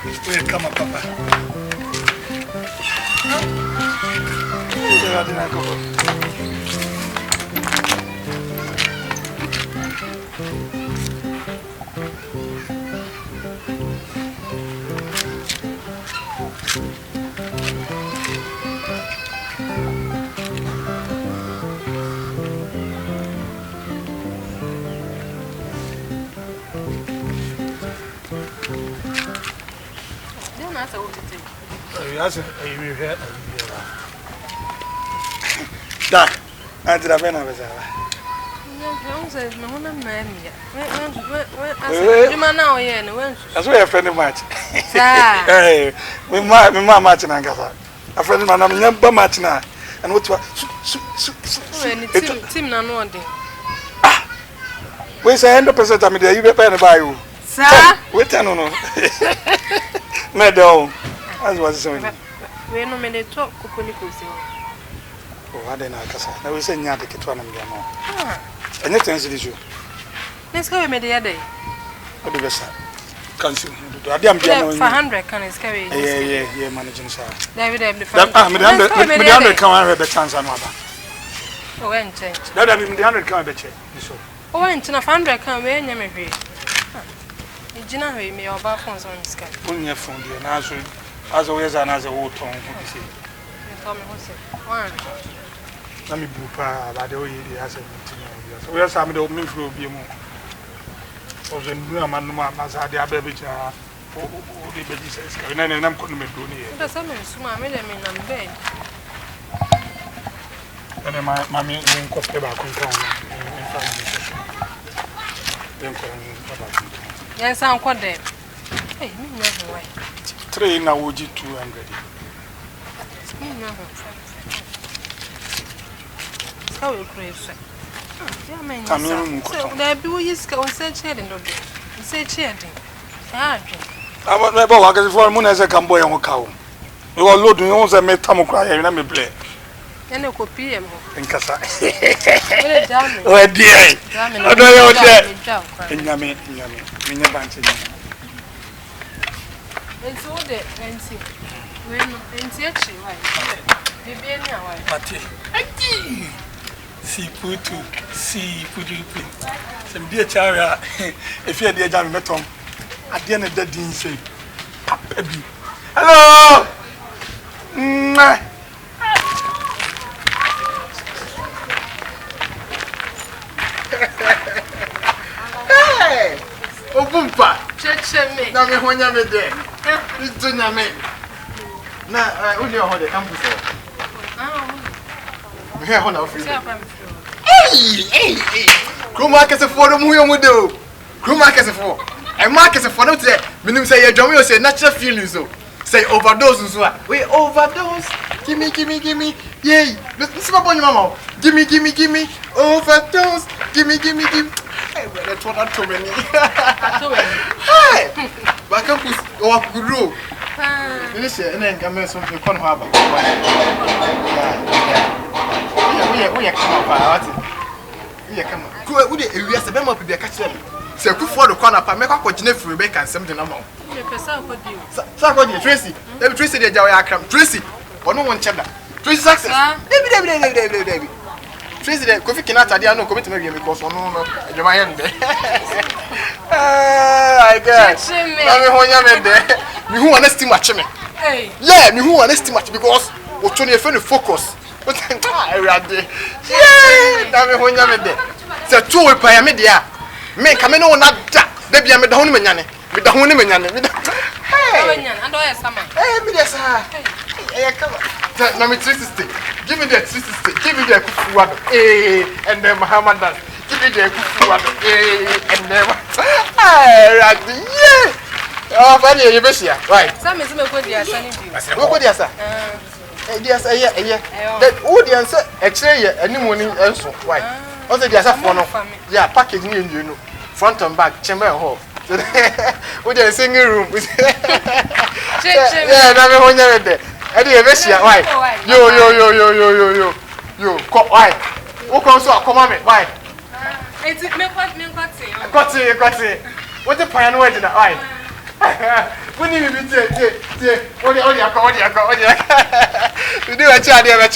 We come up, Papa. Yes, you hear that. I did a banner. That's why a friend of mine. Hey, we might match in Agatha. A friend of mine, I'm never match now. And what Tim Nanodi? We say 100% I'm there. You be paying by you, sir. Wait, I don't know. Madam. As was saying, we no made talk Kukunikos. Oh, I didn't know. I was saying, Yaki to one of them. And it turns it. Let's go made the other day. What do you say? Consume. I am 500 can is carry. Yeah, managing, sir. David, I'm the 100 come and have the chance on mother. Oh, and change. That I mean the 100 come and check. Oh, and 100 come where you may be. Gina, me or baffles on the sky. Put your phone, dear, and as always, another old tongue. Let me boopa about the way he has a meeting. We are some of the old men will be more. Of the new man, Mazza, the baby, or the baby says, and I'm going to make do here. That's a man, so I made him in bed. And then my mammy won't cost about yes, I'm quite dead. Hey, never way. Train now would you 200. How you crazy? Yeah, man, so there be you say cheating, don't you? Say cheating. I want never walk as for moon as a camboy on cow. You are loading on a metal cry and me play. And a copy in Cassa. Oh, dear. I don't know in Yammy, in your bunch. It's all the fancy. When it's actually right. Patti. See, put to see, put you. Some dear Chara, if you're dear Jammy Meton, at the end of the day, say, baby. Hello! Hey! Oh, Bumpa! Check me. Now, when you're there, it's doing a man. Now, I only hold the campus. Hey! Marcus for the movie do. Marcus for. And Marcus for them today. Meaning say your drum, you say natural feelings. Say overdose. We overdose. Gimme. Yay. Listen up on your mama. Gimme. Overdose. Gimme. Hey, well, that's what I told me. Hey! Back up with our guru. Listen, and then come something con harbor. We are coming up. We are coming. Go with it. We are the member of the catcher. Say, good for the corner. Make a continue for Rebecca and something among. Somebody, Tracy. Let me Tracy the Jawakam. Tracy, or no one cheddar. Tracy success. David. Tracy, the coffee cannot. I didn't know commitment because on no, you're my end. I guess. Me who want to steam much me. Yeah, me who want to steam much because what's on your phone focus. But I read it. Yeah, now me when you're there. So, two will pay me there. Me come in on that jack. Baby, I'm at the home in Yanni. With the home in Yanni. Hey, and I am. Hey, me, yes, hey, come on. Now, me 360. Give me that 360. Give me that water. Hey, and then Muhammad does. Give me that water. Hey, and then. Hey, yeah. Oh, funny, you miss ya. Right. Some is a good year, son. What good year, sir? Yes, that audience actually any morning also. Why? Also, there's a phone. Yeah, package me, you know, front and back, chamber hall. With a singing room. Yeah, never when you're there. Eddie, why? Yo, why? Who comes to come on me? Why? It's me, got it. What the pioneer did I? When you be what you do a child, you have a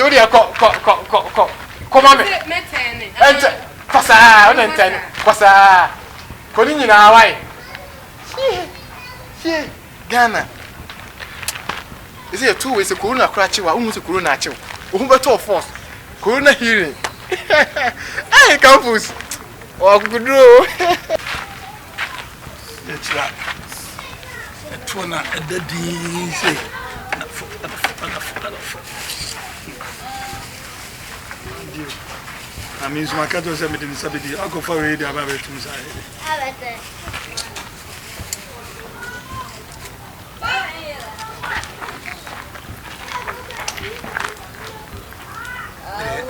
come on, enter. Cosa, cosa, Colin, why? Here, Ghana. Is it 2 ways of Corona Cratch or almost a Corona chill? Who but all force? Corona hearing. Hey, campus. Oh, good row. It's that. It's one at the DC. I mean, my cat was a bit in Sabidi. I'll go for a radio about it.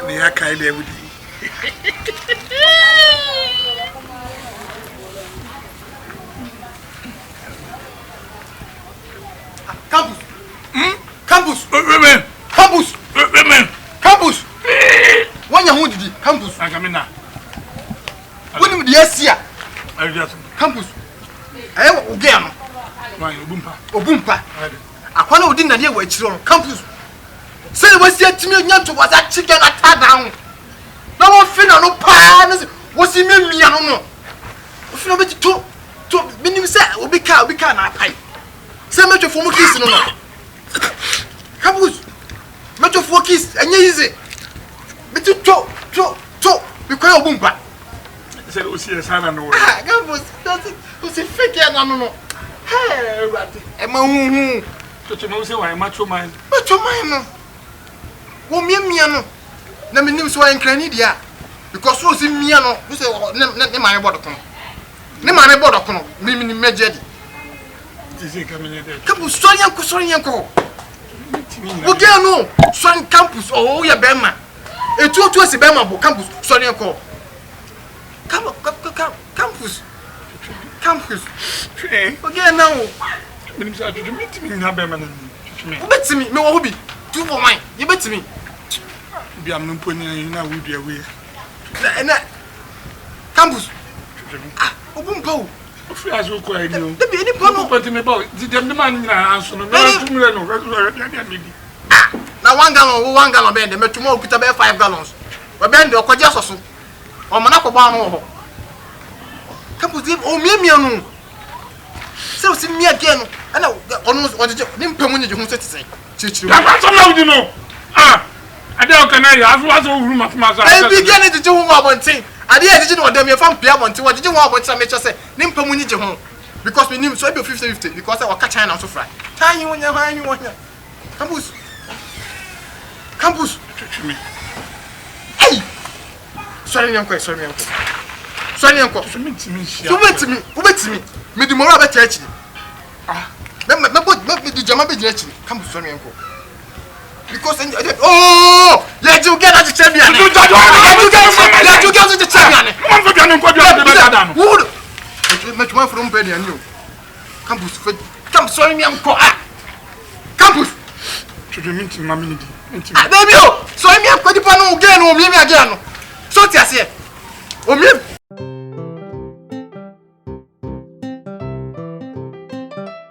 Me a kind of would campus. Campus. Campus. Campus. When you did campus. I come in now. When the Asia. Campus. I have again. Obumpa. I can't within the year where it's on campus. Say what's yet to me to was that chicken at down. No one finna no pan. What's he mean me? I don't know. If you know what to meaning say will be car, I pay. Say metro for kiss no. Campus. Metro for kiss and easy. But to because Bumpa. Say Lucia Sana no. Campus does it was a fake and no. Hey, Ratty. Emma, to know say why macho mind. Macho mind. Wo miano na menim so en krani dia because so si miano we say ne man bodo kono ne man bodo kono me mejedi tisi kamene de campus sorry yanko wo get no sorry campus oh ya bema etu si bema bo campus sorry yanko campus wo get now menim say adu me na bema na me me wo bi do for mine you bet me be am no pony na we be away na campus Obumpa o free as we call you the be any pono but me boy the man na answer no na 2 million na 1 gallon be the metumo okuta be 5 gallons we be the okwaje asoso o mana ko ba no ho campus o miamia no se o si mia again no ana ono o je ni mpamu ni je hu setise chichiri na so na udi no ade o kana ya aso huru matuma so e bi gane je hu abontin ade e je no dem ye fam pia abontin wa je hu abontin me che se ni mpamu ni je hu because we nim so be 50-50 because I waka China so fry tan yin wonya campus hey sorry nyanko ubetimi me di mora be techi me di jama be techi campus sorry nyanko because oh yeah you get that champion you get the champion man for piano ko do be dada no me tuma from pe dia ni campus sorry nyanko campus to meet mama ni baby oh sorry nyanko di pa no again o mi again no so ti ase o mi